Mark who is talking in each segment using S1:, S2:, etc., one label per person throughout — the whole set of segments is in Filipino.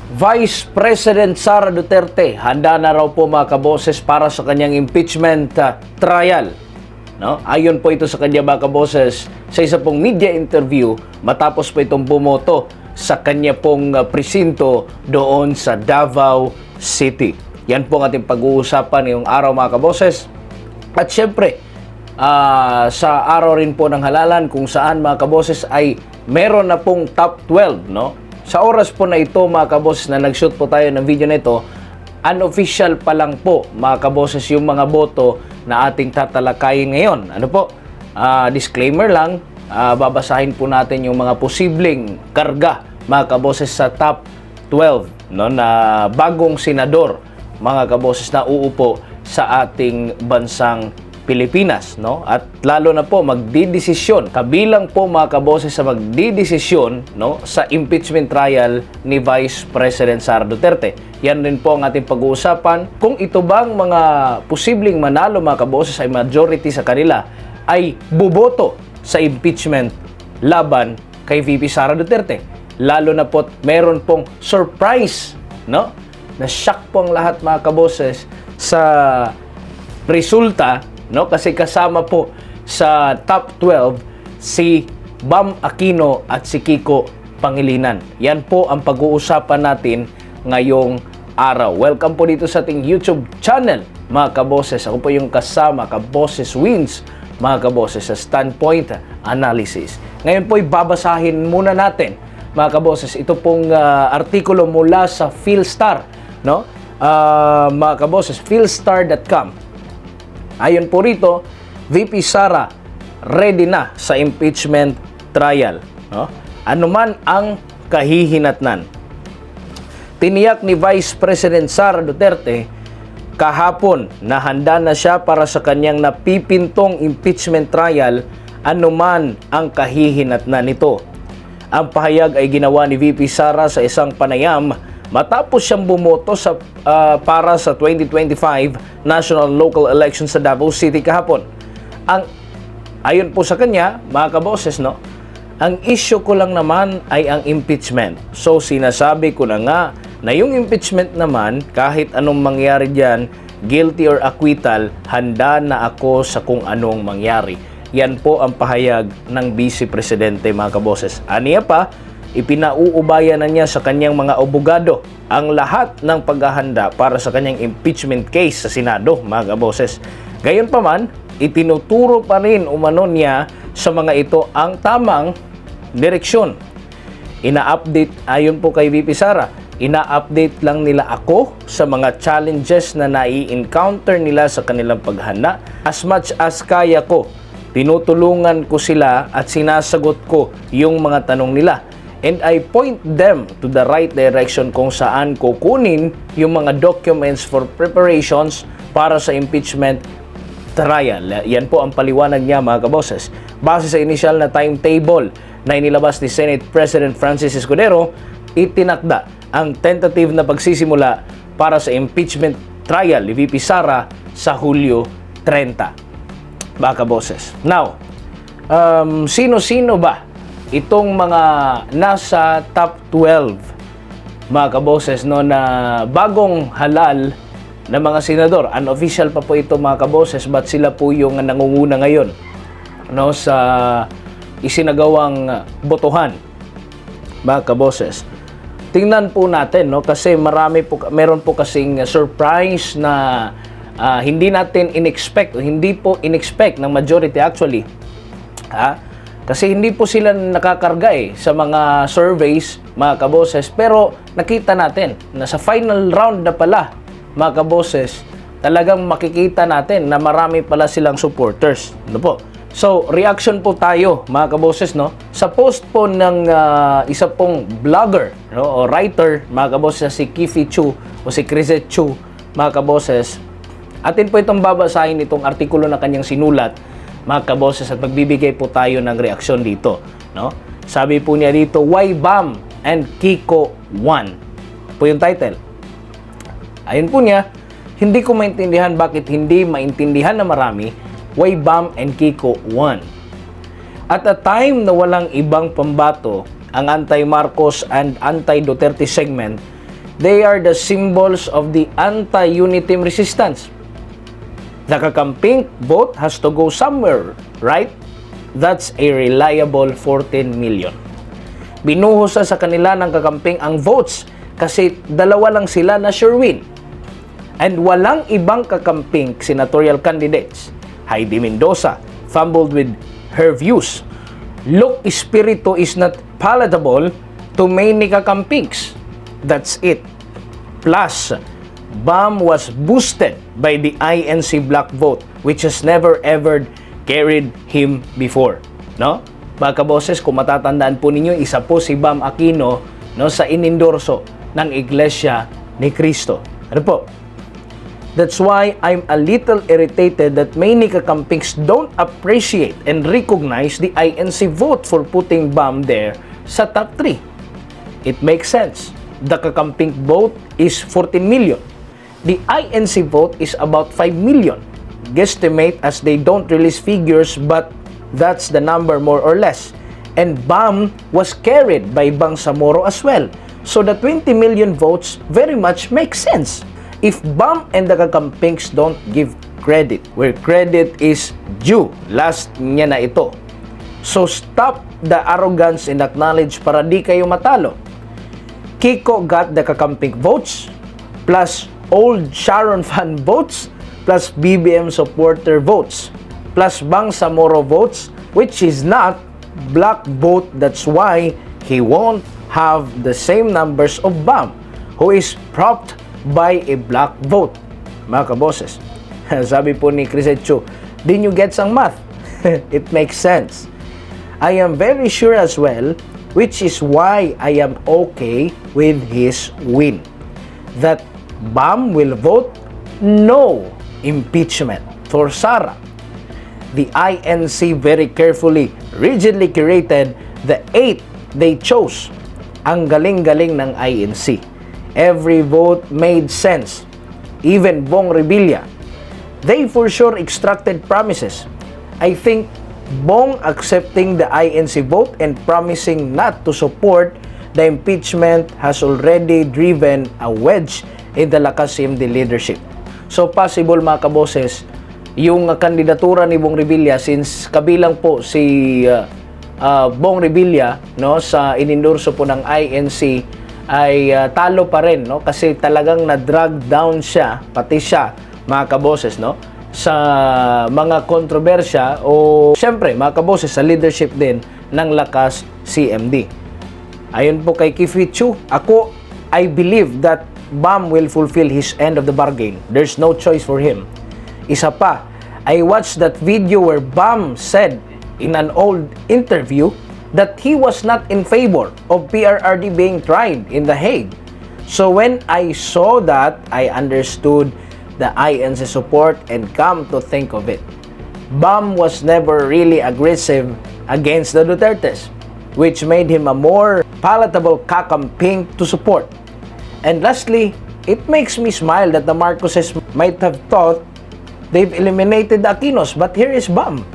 S1: Vice President Sara Duterte, handa na raw po mga kaboses para sa kanyang impeachment trial. No? Ayon po ito sa kanya mga kaboses sa isa pong media interview matapos po itong bumoto sa kanya pong presinto doon sa Davao City. Yan po ang ating pag-uusapan ngayong araw mga kaboses. At syempre, sa araw rin po ng halalan kung saan mga kaboses ay meron na pong top 12, no? Sa oras po na ito mga kaboses na nag-shoot po tayo ng video na ito, unofficial pa lang po mga kaboses yung mga boto na ating tatalakayin ngayon. Ano po? Disclaimer lang, babasahin po natin yung mga posibleng karga mga kaboses sa top 12, no, na bagong senador mga kaboses na uupo sa ating bansang Pilipinas, no? At lalo na po magdidesisyon, kabilang po mga kaboses sa magdidesisyon, no, sa impeachment trial ni Vice President Sara Duterte. Yan rin po ang ating pag-uusapan. Kung ito bang mga posibleng manalo mga kaboses ay majority sa kanila ay buboto sa impeachment laban kay VP Sara Duterte. Lalo na po meron pong surprise, no? Na-shock po ang lahat mga kaboses sa resulta, no? Kasi kasama po sa top 12 si Bam Aquino at si Kiko Pangilinan. Yan po ang pag-uusapan natin ngayong araw. Welcome po dito sa ating YouTube channel, mga kaboses. Ako po yung kasama, Kaboses Wins, mga kaboses, sa Standpoint Analysis. Ngayon po babasahin muna natin, mga kaboses, ito pong artikulo mula sa Philstar, no? Mga kaboses, philstar.com. Ayon po rito, VP Sara ready na sa impeachment trial, no? Ano man ang kahihinatnan. Tiniyak ni Vice President Sara Duterte kahapon na handa na siya para sa kanyang napipintong impeachment trial anuman ang kahihinatnan nito. Ang pahayag ay ginawa ni VP Sara sa isang panayam matapos siyang bumoto para sa 2025 National Local Elections sa Davao City kahapon. Ayon po sa kanya, mga kaboses, no, ang issue ko lang naman ay ang impeachment. So sinasabi ko na nga na yung impeachment naman, kahit anong mangyari dyan, guilty or acquittal, handa na ako sa kung anong mangyari. Yan po ang pahayag ng Vice Presidente, mga kaboses. Aniya pa, ipinauubaya na niya sa kanyang mga abogado ang lahat ng paghahanda para sa kanyang impeachment case sa Senado, mga kaboses. Gayunpaman, itinuturo pa rin umano niya sa mga ito ang tamang direksyon. Ina-update, ayon po kay VP Sara, ina-update lang nila ako sa mga challenges na nai-encounter nila sa kanilang paghanda. As much as kaya ko, tinutulungan ko sila at sinasagot ko yung mga tanong nila. And I point them to the right direction kung saan kukunin yung mga documents for preparations para sa impeachment trial. Yan po ang paliwanag niya, mga kaboses. Base sa initial na timetable na inilabas ni Senate President Francis Escudero, itinakda ang tentative na pagsisimula para sa impeachment trial ni VP Sara sa Hulyo 30. Mga kaboses. Now, sino-sino ba itong mga nasa top 12, mga kaboses, no, na bagong halal na mga senador? Unofficial pa po ito, mga kaboses, but sila po yung nangunguna ngayon, no, sa isinagawang botohan, mga kaboses. Tingnan po natin, no, kasi meron po kasing surprise na hindi natin in-expect, o hindi po in-expect ng majority actually. Kasi hindi po sila nakakarga sa mga surveys, mga kaboses. Pero nakita natin na sa final round na pala, mga kaboses, talagang makikita natin na marami pala silang supporters. Ano po? So, reaction po tayo, mga kaboses, no? Sa post po ng isa pong vlogger, no, o writer, mga kaboses, si Kifi Chu o si Crisette Chu, mga kaboses, atin po itong babasahin itong artikulo na kanyang sinulat, mga kaboses, at magbibigay po tayo ng reaksyon dito, no? Sabi po niya dito, Why Bam and Kiko won? Po yung title. Ayun po niya, hindi ko maintindihan bakit hindi maintindihan na marami why Bam and Kiko won. At a time na walang ibang pambato ang anti-Marcos and anti-Duterte segment, They are the symbols of the anti-unity resistance. The kakamping vote has to go somewhere, right? That's a reliable 14 million. Binuhos sa kanila ng kakamping ang votes kasi dalawa lang sila na sure win. And walang ibang kakamping senatorial candidates. Heidi Mendoza fumbled with her views. Look, Espiritu is not palatable to many kakampings. That's it. Plus, BAM was boosted by the INC black vote which has never ever carried him before. No? Mga kaboses, kung matatandaan po ninyo, isa po si Bam Aquino, no, sa inendorso ng Iglesia ni Cristo. Ano po? That's why I'm a little irritated that many kakampings don't appreciate and recognize the INC vote for putting BAM there sa top 3. It makes sense. The kakamping vote is 14 million. The INC vote is about 5 million. Guesstimate as they don't release figures, but that's the number more or less. And BAM was carried by Bangsamoro as well. So the 20 million votes very much makes sense. If BAM and the kakampings don't give credit where credit is due, last niya na ito. So stop the arrogance and acknowledge para di kayo matalo. Kiko got the kakamping votes, plus old Sharon fan votes, plus BBM supporter votes, plus Bangsamoro votes, which is not black vote. That's why he won't have the same numbers of BAM, who is propped by a black vote. Mga kaboses, sabi po ni Crisetcho, did you get some math? It makes sense. I am very sure as well, which is why I am okay with his win, that BAM will vote no impeachment for Sara. The INC very carefully, rigidly curated the 8 they chose. Ang galing-galing ng INC. Every vote made sense. Even Bong Revilla. They for sure extracted promises. I think Bong accepting the INC vote and promising not to support the impeachment has already driven a wedge in the Lakas CMD leadership. So possible mga kaboses, yung kandidatura ni Bong Revilla, since kabilang po si Bong Revilla, no, sa inendorso po ng INC, ay talo pa rin, no, kasi talagang na-drag down siya, pati siya mga kaboses, no, sa mga kontrobersya o syempre mga kaboses sa leadership din ng Lakas CMD. Ayon po kay Kifi Chu, ako, I believe that BAM will fulfill his end of the bargain. There's no choice for him. Isa pa, I watched that video where BAM said in an old interview that he was not in favor of PRRD being tried in The Hague. So when I saw that, I understood the INC support and come to think of it, BAM was never really aggressive against the Dutertes, which made him a more palatable kakamping to support. And lastly, it makes me smile that the Marcoses might have thought they've eliminated the Aquinos, but here is BAM.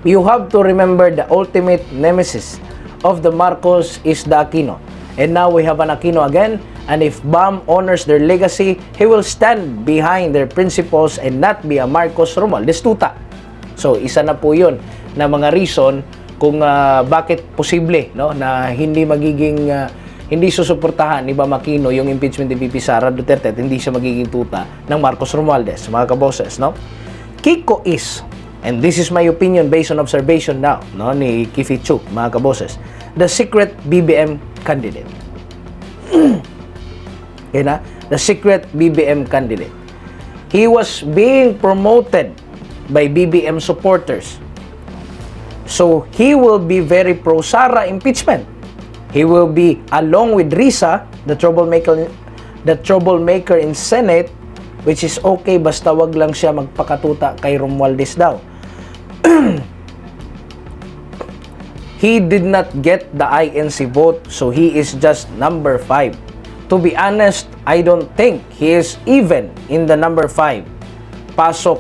S1: You have to remember the ultimate nemesis of the Marcos is the Aquino. And now we have an Aquino again, and if BAM honors their legacy, he will stand behind their principles and not be a Marcos Romualdez tuta. So isa na po yun na mga reason kung bakit posible, no, na hindi magiging hindi susuportahan ni Bam Aquino yung impeachment ni VP Sara Duterte at hindi siya magiging tuta ng Marcos Romualdez, mga kaboses, no? Kiko is, and this is my opinion based on observation now, no, ni Kifi Chu, mga kaboses, the secret BBM candidate. Okay na? The secret BBM candidate. He was being promoted by BBM supporters. So, he will be very pro-Sara impeachment. He will be, along with Risa, the troublemaker in Senate, which is okay, basta wag lang siya magpakatuta kay Romualdez daw. He did not get the INC vote, so he is just number 5. To be honest, I don't think he is even in the number 5. Pasok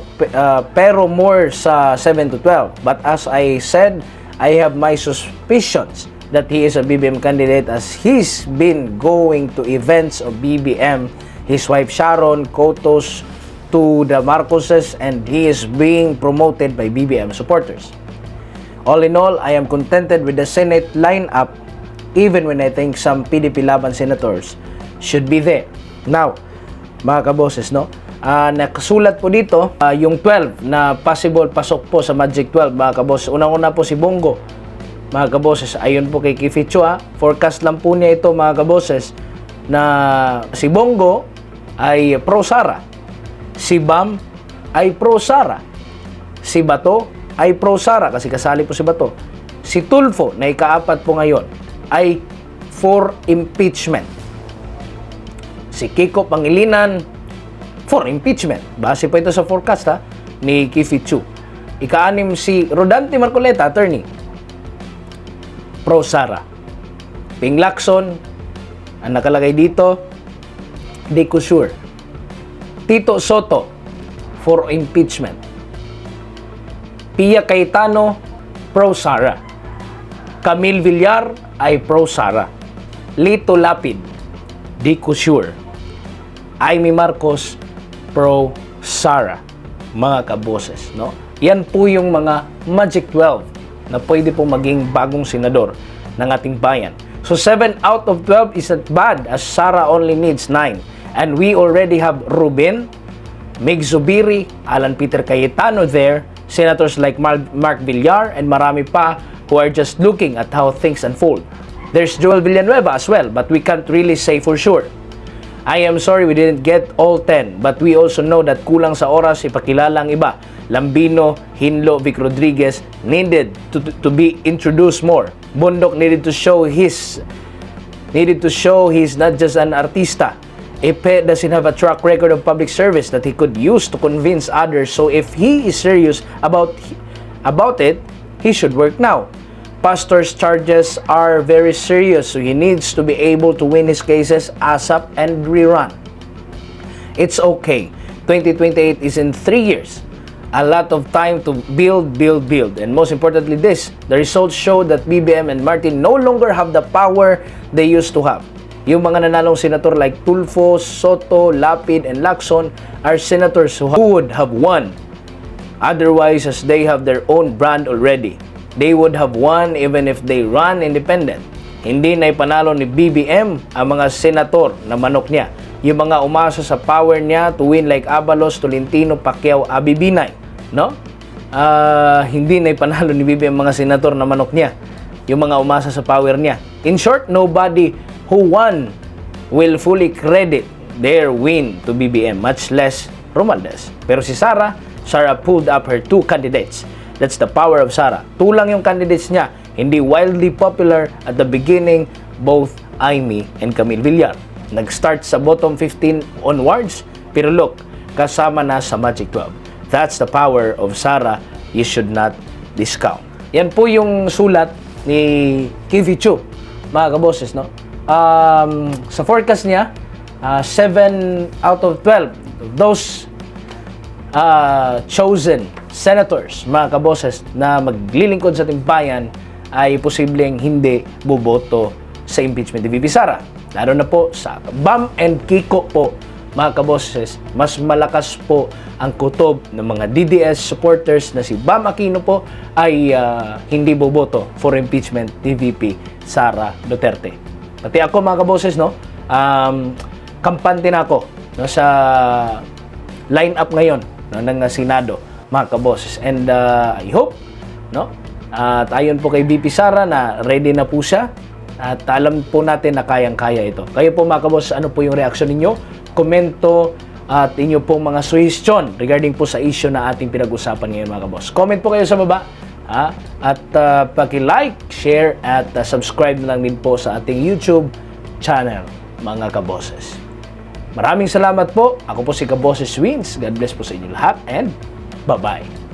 S1: pero more sa 7 to 12. But as I said, I have my suspicions that he is a BBM candidate as he's been going to events of BBM, his wife Sharon, Cotos, to the Marcoses, and he is being promoted by BBM supporters. All in all, I am contented with the Senate lineup, even when I think some PDP Laban senators should be there. Now, mga kaboses, no? Nakasulat po dito, yung 12 na possible pasok po sa Magic 12, mga kaboses. Unang-una po si Bongo, mga kaboses. Ayon po kay Kificho, forecast lang po niya ito, mga kaboses, na si Bongo ay pro-Sara. Si Bam ay pro-Sara. Si Bato ay pro-Sara kasi kasali po si Bato. Si Tulfo na ikaapat po ngayon ay for impeachment. Si Kiko Pangilinan for impeachment. Base po ito sa forecast ni Kifichu. Ika-anim si Rodante Marcoleta, attorney, pro-Sara. Ping Lacson, ang nakalagay dito, di ko sure. Tito Soto for impeachment. Pia Cayetano, pro-Sara. Camille Villar ay pro-Sara. Lito Lapid, di ko sure. Amy Marcos, pro-Sara. Mga kaboses, no? Yan po yung mga Magic 12 na pwede po maging bagong senador ng ating bayan. So 7 out of 12 is not bad as Sara only needs 9. And we already have Ruben, Mig Zubiri, Alan Peter Cayetano there, senators like Mark Villar, and marami pa who are just looking at how things unfold. There's Joel Villanueva as well, but we can't really say for sure. I am sorry we didn't get all 10, but we also know that kulang sa oras ipakilala ang iba. Lambino, Hinlo, Vic Rodriguez needed to be introduced more. Bondok needed to show he's not just an artista. Epe doesn't have a track record of public service that he could use to convince others. So if he is serious about it, he should work now. Pastor's charges are very serious, so he needs to be able to win his cases ASAP and rerun. It's okay. 2028 is in 3 years. A lot of time to build. And most importantly this, the results show that BBM and Martin no longer have the power they used to have. Yung mga nanalong senator like Tulfo, Soto, Lapid, and Lacson are senators who would have won. Otherwise, as they have their own brand already. They would have won even if they run independent. Hindi na ipanalo ni BBM ang mga senator na manok niya. Yung mga umasa sa power niya to win like Abalos, Tolentino, Pacquiao, Abi Binay. No? Hindi na ipanalo ni BBM mga senator na manok niya. Yung mga umasa sa power niya. In short, nobody who won will fully credit their win to BBM, much less Romualdez. Pero si Sara pulled up her 2 candidates. That's the power of Sara. Tulang yung candidates niya, hindi wildly popular at the beginning, both Amy and Camille Villar. Nag-start sa bottom 15 onwards, pero look, kasama na sa Magic 12. That's the power of Sara. You should not discount. Yan po yung sulat ni Kifichu, mga kaboses, no? Sa forecast niya, 7 out of 12 those chosen senators, mga kaboses, na maglilingkod sa ating bayan ay posibleng hindi boboto sa impeachment ni VP Sara. Lalo na po sa Bam and Kiko po, mga kaboses, mas malakas po ang kutob ng mga DDS supporters na si Bam Aquino po ay hindi boboto for impeachment ni VP Sara Duterte. Pati ako, mga kaboses, no, kampante na ako, no, sa line-up ngayon, no, ng Senado, mga kaboses. And I hope, no, at ayon po kay VP Sara na ready na po siya at alam po natin na kayang-kaya ito. Kayo po, mga kaboses, ano po yung reaksyon ninyo? Komento at inyo pong mga suggestion regarding po sa issue na ating pinag-usapan ngayon, mga kaboses. Comment po kayo sa baba. At paki-like, share at subscribe na lang din po sa ating YouTube channel, mga kaboses. Maraming salamat po. Ako po si Kaboses Wins. God bless po sa inyo lahat and bye-bye.